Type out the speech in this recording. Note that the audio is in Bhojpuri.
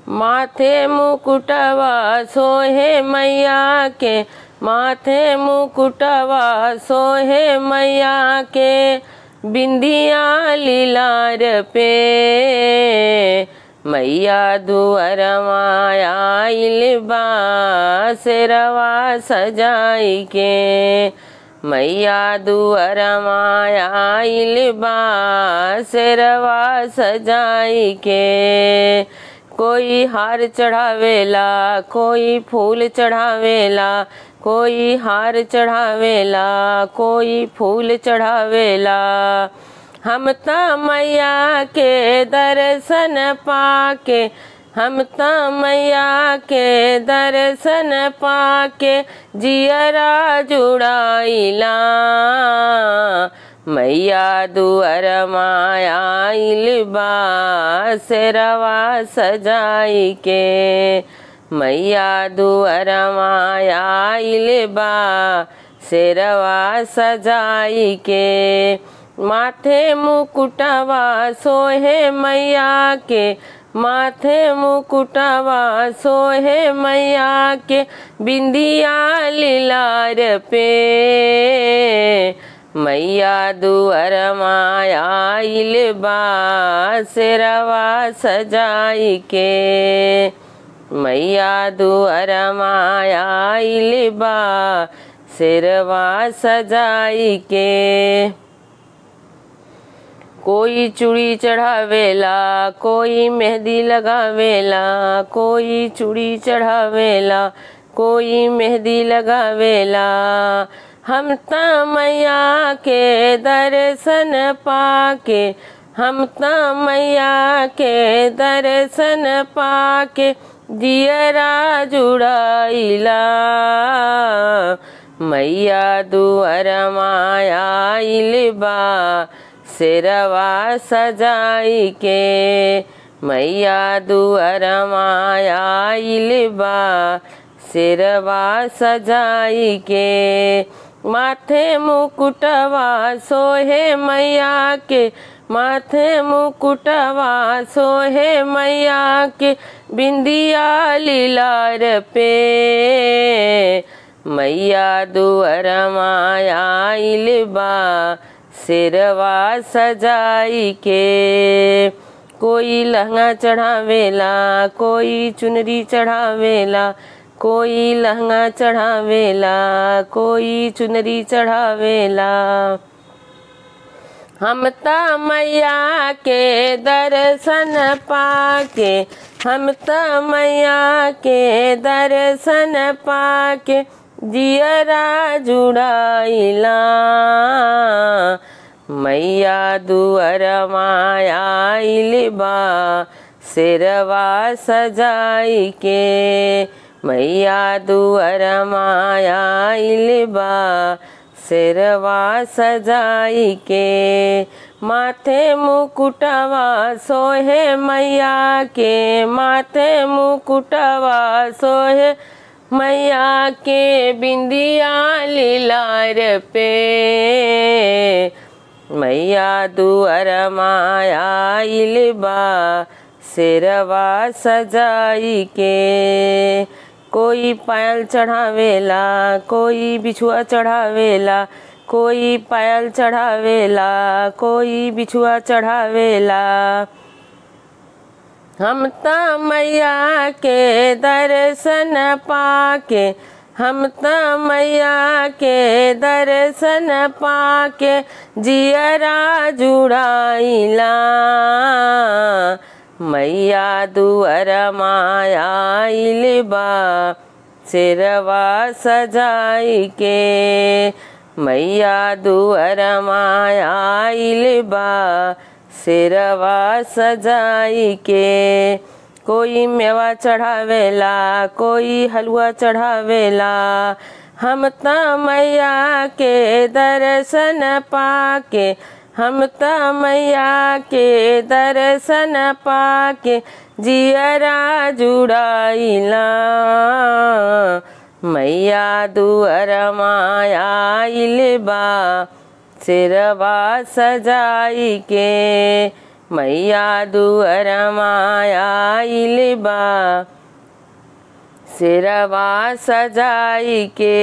माथे मुकुटवा सोहे मैया के, माथे मुकुटवा सोहे मैया के, बिंदिया लीलार पे मैया दुअर आइल बा शेरवा सजाई के, मैया दुअर आइल बा शेरवा सजाई के। कोई हार चढ़ावेला, कोई फूल चढ़ावेला, कोई हार चढ़ावेला, कोई फूल चढ़ावेला। हम त मैया के दर्शन पाके, हम त मैया के दर्शन पाके जियरा जुड़ाइला। मैया दुअर आइल बा शेरवा सजाई के, मैया दुअर आइल बा शेरवा सजाई के। माथे मुकुटवा सोहे मैया के, माथे मुकुटवा सोहे मैया के, बिंदिया लीलार पे मैया दुअर आइल बा शेरवा सजाई के, मैया दुअर आइल बा शेरवा सजाई के। कोई चूड़ी चढ़ावेला, कोई मेहंदी लगावेला, कोई चूड़ी चढ़ावेला, कोई मेहंदी लगावेला। हम त मैया के दर्शन पाके, हम त मैया के दर्शन पाके जियरा जुड़ाइला। मैया दुअर आइल बा शेरवा सजाई के, मैया दुअर आइल बा शेरवा सजाई के। माथे मुकुटवा सोहे मैया के, माथे मुकुटवा सोहे मैया के, बिंदिया लीलार पे मैया दुअर आइल बा शेरवा सजाई के। कोई लहंगा चढ़ावेला, कोई चुनरी चढ़ावेला, कोई लहंगा चढ़ावेला, कोई चुनरी चढ़ावेला। हम त मैया के दर्शन पाके, हम त मैया के दर्शन पाके जियरा जुड़ाइला। मैया दुअर आइल बा शेरवा सजाई के, मैया दुअर आइल बा शेरवा सजाई के। माथे मुकुटवा सोहे मैया के, माथे मुकुटवा सोहे मैया के, बिंदिया लीलार पे मैया दुअर आइल बा शेरवा सजाई के। कोई पायल चढ़ावेला, कोई बिछुआ चढ़ावेला, कोई पायल चढ़ावेला, कोई बिछुआ चढ़ावेला। हम त मैया के दर्शन पाके, हम त मैया के दर्शन पाके जियरा जुड़ाइला। मैया दुअर आइल बा शेरवा सजाई के, मैया दुअर आइल बा शेरवा सजाई के। कोई मेवा चढ़ावेला, कोई हलवा चढ़ावेला, हम त मैया के दर्शन पाके, हम त मैया के दर्शन पाके जियरा जुड़ाइला। मैया दुअर आइल बा शेरवा सजाई के, मैया दुअर मायाइल बा सिरवा सजाई के।